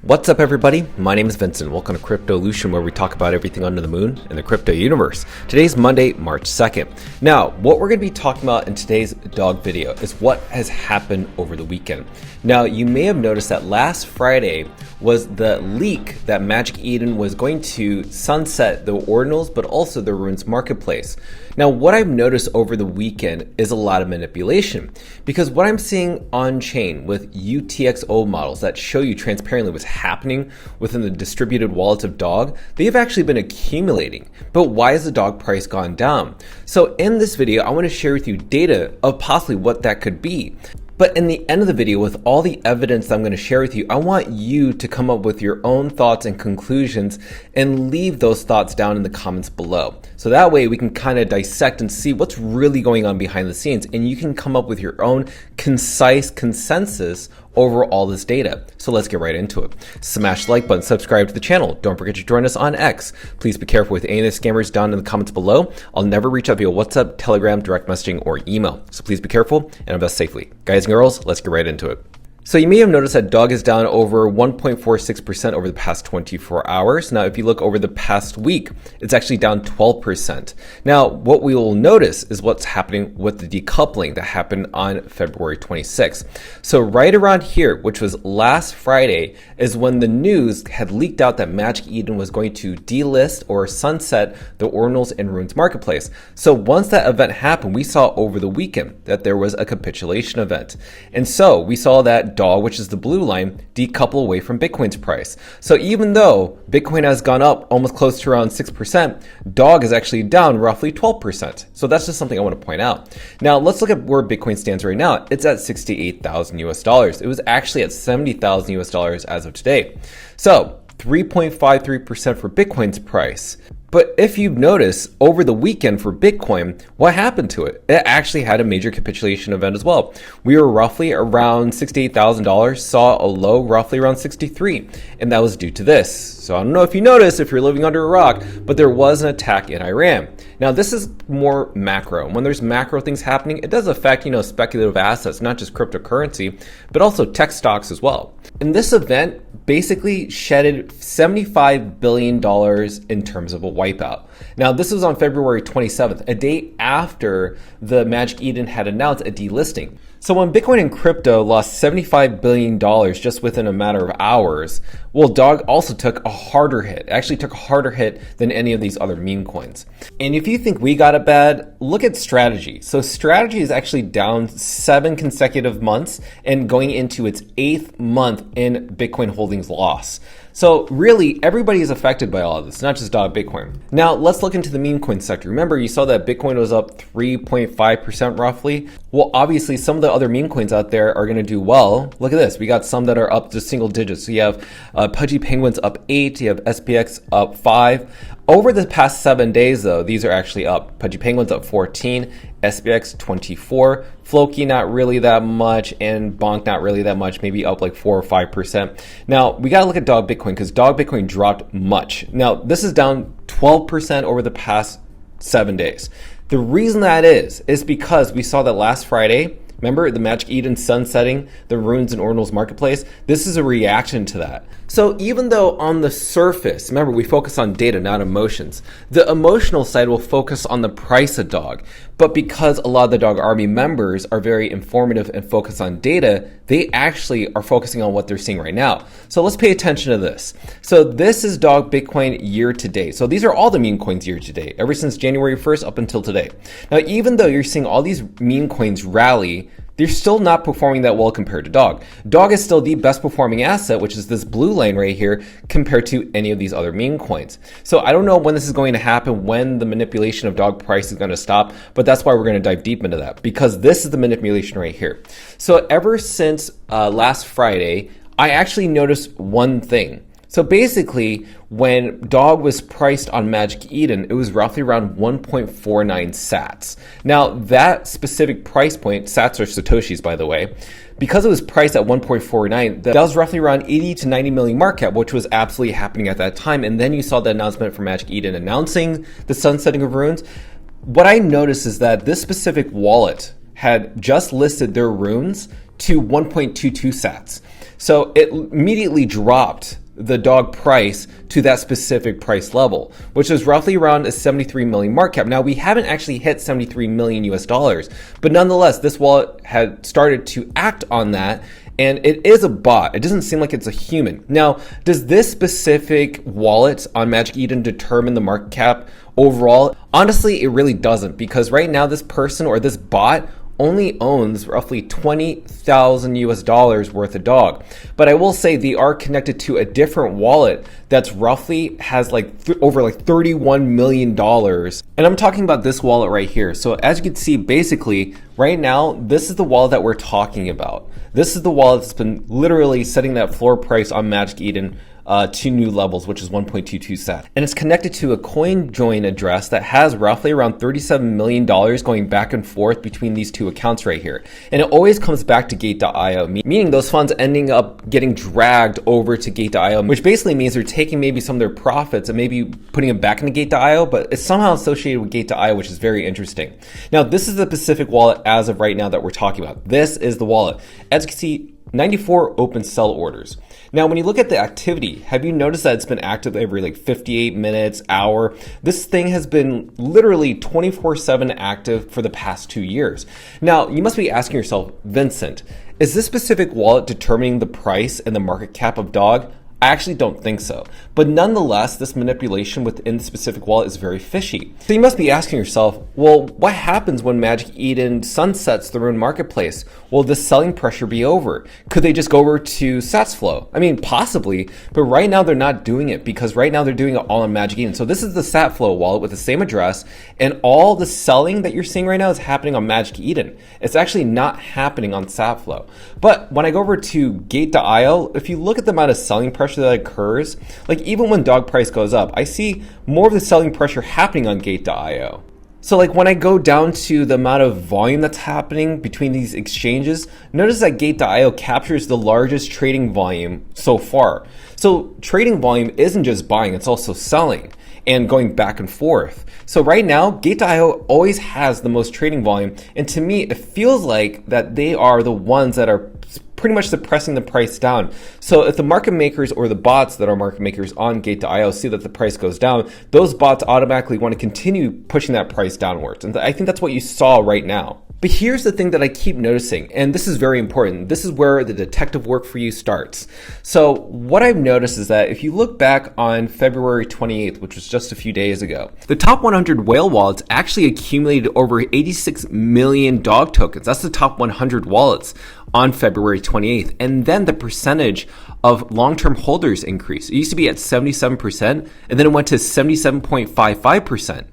What's up, everybody? My name is Vincent. Welcome to Cryptolution, where we talk about everything under the moon in the crypto universe. Today's Monday, March 2nd. Now, what we're going to be talking about in today's dog video is what has happened over the weekend. Now, you may have noticed that last Friday was the leak that Magic Eden was going to sunset the Ordinals, but also the Runes marketplace. Now, what I've noticed over the weekend is a lot of manipulation, because what I'm seeing on chain with UTXO models that show you transparently what's happening within the distributed wallets of dog, they've actually been accumulating. But why has the dog price gone down? So in this video, I want to share with you data of possibly what that could be. But in the end of the video, with all the evidence that I'm going to share with you, I want you to come up with your own thoughts and conclusions and leave those thoughts down in the comments below. So that way we can kind of dissect and see what's really going on behind the scenes, and you can come up with your own concise consensus over all this data. So let's get right into it. Smash the like button, subscribe to the channel. Don't forget to join us on X. Please be careful with any of the scammers down in the comments below. I'll never reach out via WhatsApp, Telegram, direct messaging, or email. So please be careful and invest safely. Guys and girls, let's get right into it. So you may have noticed that dog is down over 1.46% over the past 24 hours. Now, if you look over the past week, it's actually down 12%. Now, what we will notice is what's happening with the decoupling that happened on February 26th. So right around here, which was last Friday, is when the news had leaked out that Magic Eden was going to delist or sunset the Ordinals and Runes marketplace. So once that event happened, we saw over the weekend that there was a capitulation event. And so we saw that dog, which is the blue line, decouple away from Bitcoin's price. So even though Bitcoin has gone up almost close to around 6%, dog is actually down roughly 12%. So that's just something I want to point out. Now let's look at where Bitcoin stands right now. It's at 68,000 US dollars. It was actually at 70,000 US dollars as of today. So 3.53% for Bitcoin's price. But if you've noticed over the weekend for Bitcoin, what happened to it? It actually had a major capitulation event as well. We were roughly around $68,000, saw a low roughly around 63, and that was due to this. So I don't know if you noticed if you're living under a rock, but there was an attack in Iran. Now this is more macro. When there's macro things happening, it does affect, speculative assets, not just cryptocurrency, but also tech stocks as well. And this event basically shedded $75 billion in terms of a wipeout. Now, this was on February 27th, a day after the Magic Eden had announced a delisting. So when Bitcoin and crypto lost $75 billion just within a matter of hours, well, dog also took a harder hit. It actually took a harder hit than any of these other meme coins. And if you think we got it bad, look at Strategy. So Strategy is actually down 7 consecutive months and going into its 8th month in Bitcoin holdings loss. So really, everybody is affected by all of this, not just Bitcoin. Now, let's look into the meme coin sector. Remember, you saw that Bitcoin was up 3.5% roughly. Well, obviously, some of the other meme coins out there are going to do well. Look at this. We got some that are up to single digits. So you have Pudgy Penguins up 8. You have SPX up 5. Over the past 7 days, though, these are actually up. Pudgy Penguins up 14, SPX 24, Floki not really that much, and Bonk not really that much, maybe up like 4 or 5%. Now, we got to look at Dog Bitcoin because Dog Bitcoin dropped much. Now, this is down 12% over the past 7 days. The reason that is because we saw that last Friday. Remember the Magic Eden sunsetting the Runes and Ordinals marketplace? This is a reaction to that. So even though on the surface, remember we focus on data, not emotions, the emotional side will focus on the price of dog. But because a lot of the Dog Army members are very informative and focus on data, they actually are focusing on what they're seeing right now. So let's pay attention to this. So this is Dog Bitcoin year to date. So these are all the meme coins year to date, ever since January 1st up until today. Now, even though you're seeing all these meme coins rally, they're still not performing that well compared to dog. Dog is still the best performing asset, which is this blue line right here, compared to any of these other meme coins. So I don't know when this is going to happen, when the manipulation of dog price is going to stop, but that's why we're going to dive deep into that, because this is the manipulation right here. So ever since last Friday, I actually noticed one thing. So basically, when dog was priced on Magic Eden, it was roughly around 1.49 sats. Now, that specific price point, sats are Satoshis, by the way, because it was priced at 1.49, that was roughly around 80 to 90 million market cap, which was absolutely happening at that time. And then you saw the announcement from Magic Eden announcing the sunsetting of Runes. What I noticed is that this specific wallet had just listed their Runes to 1.22 sats. So it immediately dropped the dog price to that specific price level, which is roughly around a 73 million market cap. Now, we haven't actually hit 73 million US dollars, but nonetheless, this wallet had started to act on that, and it is a bot. It doesn't seem like it's a human. Now, does this specific wallet on Magic Eden determine the market cap overall? Honestly, it really doesn't, because right now this person or this bot only owns roughly 20,000 US dollars worth of dog. But I will say they are connected to a different wallet that's roughly has over $31 million. And I'm talking about this wallet right here. So as you can see, basically right now, this is the wallet that we're talking about. This is the wallet that's been literally setting that floor price on Magic Eden to new levels, which is 1.22 sat. And it's connected to a coin join address that has roughly around $37 million going back and forth between these two accounts right here. And it always comes back to Gate.io, meaning those funds ending up getting dragged over to Gate.io, which basically means they're taking maybe some of their profits and maybe putting them back into Gate.io, but it's somehow associated with Gate.io, which is very interesting. Now, this is the Pacific wallet as of right now that we're talking about. This is the wallet. As you can see, 94 open sell orders. Now, when you look at the activity, have you noticed that it's been active every 58 minutes, hour? This thing has been literally 24/7 active for the past 2 years. Now, you must be asking yourself, Vincent, is this specific wallet determining the price and the market cap of dog? I actually don't think so. But nonetheless, this manipulation within the specific wallet is very fishy. So you must be asking yourself, well, what happens when Magic Eden sunsets their own marketplace? Will this selling pressure be over? Could they just go over to SatsFlow? I mean, possibly, but right now they're not doing it, because right now they're doing it all on Magic Eden. So this is the SatsFlow wallet with the same address, and all the selling that you're seeing right now is happening on Magic Eden. It's actually not happening on SatsFlow. But when I go over to Gate.io, if you look at the amount of selling pressure that occurs, even when dog price goes up, I see more of the selling pressure happening on Gate.io. So when I go down to the amount of volume that's happening between these exchanges, notice that Gate.io captures the largest trading volume so far. So trading volume isn't just buying, it's also selling and going back and forth. So right now, Gate.io always has the most trading volume. And to me, it feels like that they are the ones that are pretty much suppressing the price down. So if the market makers or the bots that are market makers on Gate.io see that the price goes down, those bots automatically want to continue pushing that price downwards. And I think that's what you saw right now. But here's the thing that I keep noticing, and this is very important. This is where the detective work for you starts. So what I've noticed is that if you look back on February 28th, which was just a few days ago, the top 100 whale wallets actually accumulated over 86 million dog tokens. That's the top 100 wallets on February 28th. And then the percentage of long-term holders increased. It used to be at 77%, and then it went to 77.55%.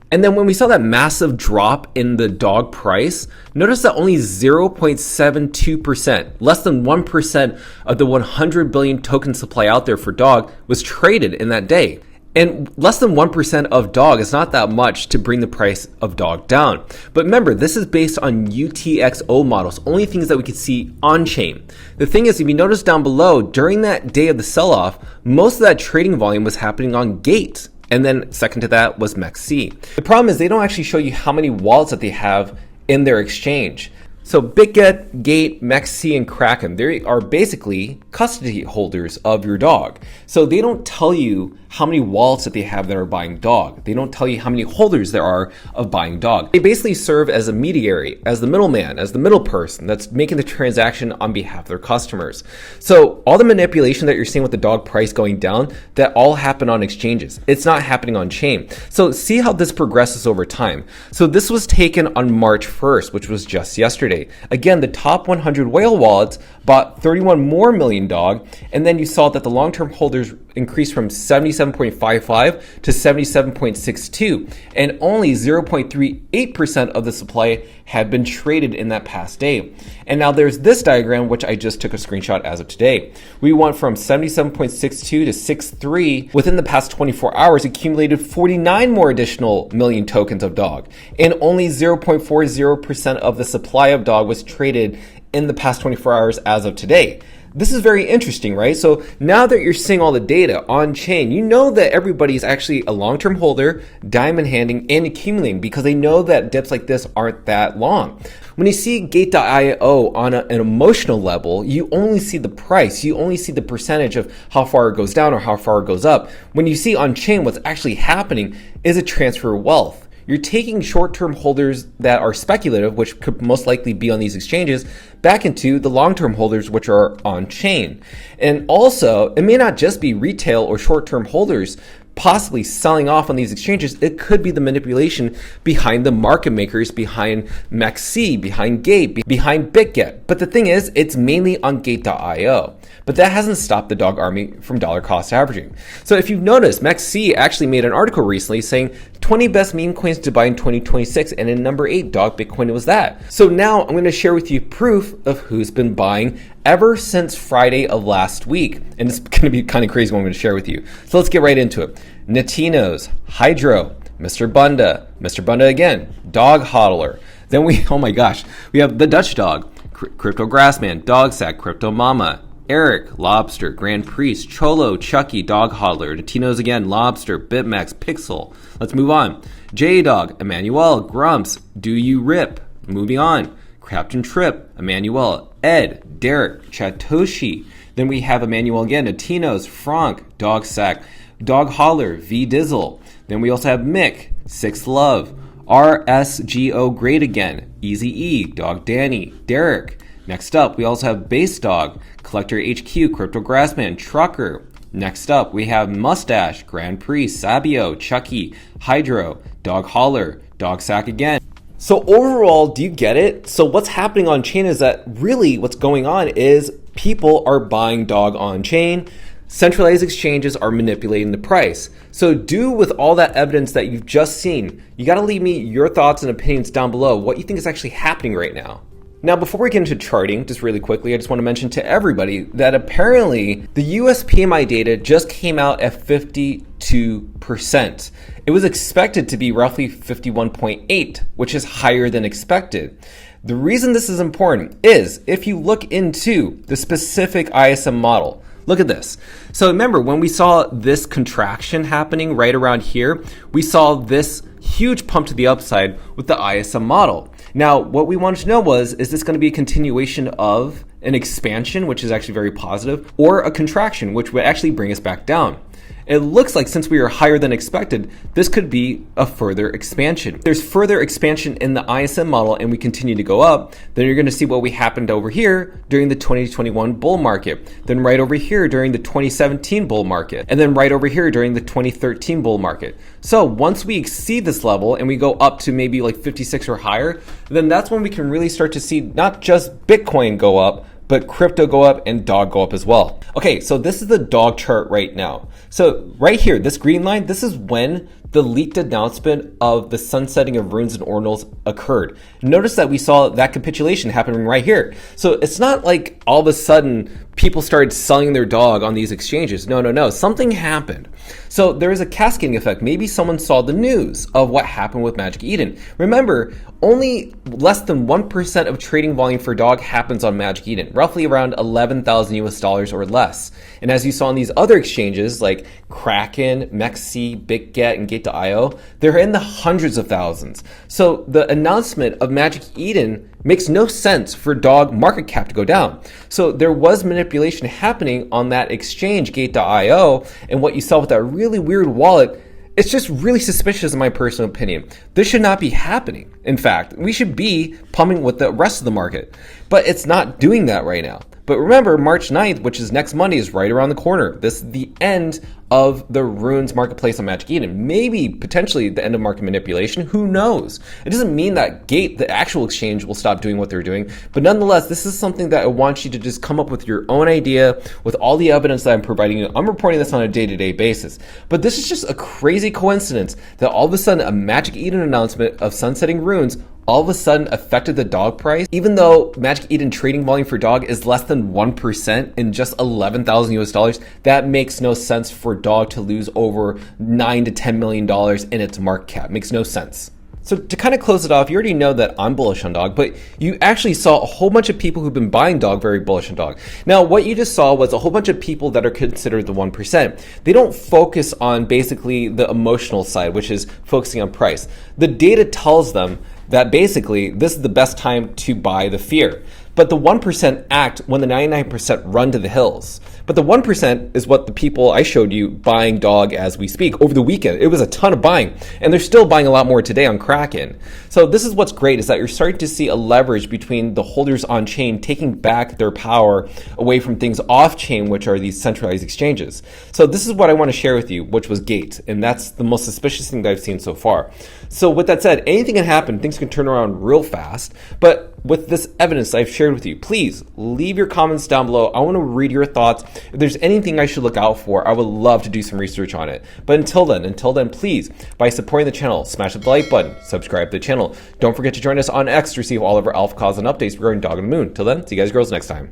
And then when we saw that massive drop in the dog price, notice that only 0.72%, less than 1% of the 100 billion token supply out there for dog was traded in that day. And less than 1% of dog is not that much to bring the price of dog down. But remember, this is based on UTXO models, only things that we could see on chain. The thing is, if you notice down below, during that day of the sell-off, most of that trading volume was happening on Gate. And then second to that was MEXC. The problem is they don't actually show you how many wallets that they have in their exchange. So BitGet, Gate, MEXC, and Kraken, they are basically custody holders of your dog. So they don't tell you how many wallets that they have that are buying dog. They don't tell you how many holders there are of buying dog. They basically serve as a mediary, as the middleman, as the middle person that's making the transaction on behalf of their customers. So all the manipulation that you're seeing with the dog price going down, that all happen on exchanges. It's not happening on chain. So see how this progresses over time. So this was taken on March 1st, which was just yesterday. Again, the top 100 whale wallets bought 31 more million dog, and then you saw that the long-term holders increased from 77.55 to 77.62, and only 0.38% of the supply had been traded in that past day. And now there's this diagram, which I just took a screenshot as of today. We went from 77.62 to 63 within the past 24 hours, accumulated 49 more additional million tokens of dog, and only 0.40% of the supply of dog was traded in the past 24 hours as of today. This is very interesting, right? So now that you're seeing all the data on chain, you know that everybody's actually a long-term holder, diamond handing, and accumulating because they know that dips like this aren't that long. When you see Gate.io on an emotional level, you only see the price. You only see the percentage of how far it goes down or how far it goes up. When you see on chain, what's actually happening is a transfer of wealth. You're taking short-term holders that are speculative, which could most likely be on these exchanges, back into the long-term holders, which are on chain. And also, it may not just be retail or short-term holders possibly selling off on these exchanges. It could be the manipulation behind the market makers, behind MEXC, behind Gate, behind BitGet. But the thing is, it's mainly on Gate.io. But that hasn't stopped the dog army from dollar cost averaging. So if you've noticed, MEXC actually made an article recently saying 20 best meme coins to buy in 2026, and in number 8, dog Bitcoin was that. So now I'm going to share with you proof of who's been buying ever since Friday of last week. And it's going to be kind of crazy what I'm going to share with you. So let's get right into it. Natinos, Hydro, Mr. Bunda again, Dog Hodler. Then we have the Dutch Dog, Crypto Grassman, Dog Sack, Crypto Mama, Eric, Lobster, Grand Priest, Cholo, Chucky, Dog Hodler, Natinos again, Lobster, Bitmax, Pixel. Let's move on. J-Dog, Emmanuel, Grumps, Do You Rip? Moving on. Captain Trip, Emmanuel, Ed, Derek, Chatoshi. Then we have Emmanuel again, Natinos, Frank, Dog Sack, Dog Holler, V Dizzle. Then we also have Mick, Six Love, RSGO Great Again, Easy E, Dog Danny, Derek. Next up, we also have Base Dog, Collector HQ, Crypto Grassman, Trucker. Next up, we have Mustache, Grand Priest, Sabio, Chucky, Hydro, Dog Holler, Dog Sack again. So overall, do you get it? So what's happening on chain is that really what's going on is people are buying dog on chain. Centralized exchanges are manipulating the price. So with all that evidence that you've just seen, you got to leave me your thoughts and opinions down below, what you think is actually happening right now. Now, before we get into charting, just really quickly, I just want to mention to everybody that apparently the US PMI data just came out at 52%. It was expected to be roughly 51.8, which is higher than expected. The reason this is important is if you look into the specific ISM model, look at this. So remember, when we saw this contraction happening right around here, we saw this huge pump to the upside with the ISM model. Now, what we wanted to know was, is this going to be a continuation of an expansion, which is actually very positive, or a contraction, which would actually bring us back down? It looks like since we are higher than expected, this could be a further expansion. If there's further expansion in the ISM model and we continue to go up, then you're going to see what we happened over here during the 2021 bull market, then right over here during the 2017 bull market, and then right over here during the 2013 bull market. So once we exceed this level and we go up to maybe like 56 or higher, then that's when we can really start to see not just Bitcoin go up, but crypto go up and dog go up as well. Okay, so this is the dog chart right now. So right here, this green line, this is when the leaked announcement of the sunsetting of runes and ordinals occurred. Notice that we saw that capitulation happening right here. So it's not like all of a sudden people started selling their dog on these exchanges. No. Something happened. So there is a cascading effect. Maybe someone saw the news of what happened with Magic Eden. Remember, only less than 1% of trading volume for dog happens on Magic Eden, roughly around 11,000 US dollars or less. And as you saw on these other exchanges like Kraken, MEXC, BitGet, and Gate.io, they're in the hundreds of thousands. So the announcement of Magic Eden makes no sense for dog market cap to go down. So there was manipulation happening on that exchange, Gate.io, and what you saw with that really weird wallet, it's just really suspicious in my personal opinion. This should not be happening. In fact, we should be pumping with the rest of the market, but it's not doing that right now. But remember, March 9th, which is next Monday, is right around the corner. This is the end of the runes marketplace on Magic Eden. Maybe potentially the end of market manipulation. Who knows? It doesn't mean that Gate, the actual exchange, will stop doing what they're doing. But nonetheless, this is something that I want you to just come up with your own idea with all the evidence that I'm providing you. I'm reporting this on a day-to-day basis. But this is just a crazy coincidence that all of a sudden a Magic Eden announcement of sunsetting runes all of a sudden affected the dog price, even though Magic Eden trading volume for dog is less than 1% in just 11,000 US dollars. That makes no sense for dog to lose over $9 to $10 million in its market cap. Makes no sense. So to kind of close it off, you already know that I'm bullish on dog, but you actually saw a whole bunch of people who've been buying dog very bullish on dog. Now, what you just saw was a whole bunch of people that are considered the 1%. They don't focus on basically the emotional side, which is focusing on price. The data tells them that basically this is the best time to buy the fear. But the 1% act when the 99% run to the hills. But the 1% is what the people I showed you buying dog as we speak over the weekend. It was a ton of buying, and they're still buying a lot more today on Kraken. So this is what's great, is that you're starting to see a leverage between the holders on chain taking back their power away from things off chain, which are these centralized exchanges. So this is what I want to share with you, which was Gate, and that's the most suspicious thing that I've seen so far. So with that said, anything can happen, things can turn around real fast, but with this evidence I've shared with you, please leave your comments down below. I want to read your thoughts. If there's anything I should look out for, I would love to do some research on it. But until then, please, by supporting the channel, smash the like button, subscribe to the channel. Don't forget to join us on X to receive all of our alpha calls and updates regarding Dog and Moon. Till then, see you guys girls next time.